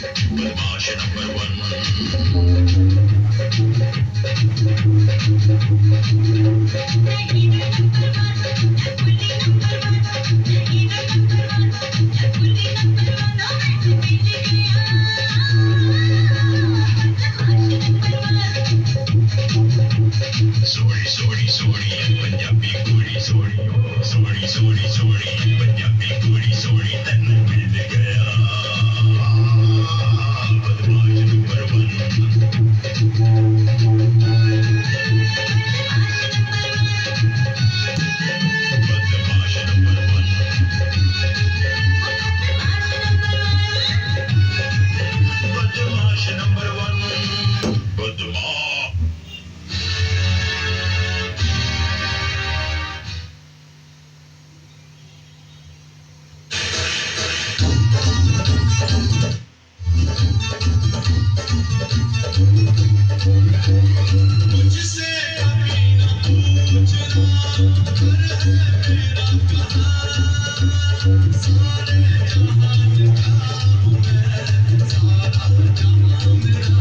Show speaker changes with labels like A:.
A: बदमाश number one. सोड़ी सोड़ी सोड़ी Punjabi कुड़ी सोड़ी सोड़ी सोड़ी सोड़ी पंजाबी कुड़ी सोड़ी तन मिल गया बदमाश नंबर वन। बदमाश नंबर वन। बदमाश नंबर वन। बदमाश। मुझसे कभी न पूछना घर है मेरा कहाँ। सारे जहान का हूँ मैं, सारा जहां मेरा।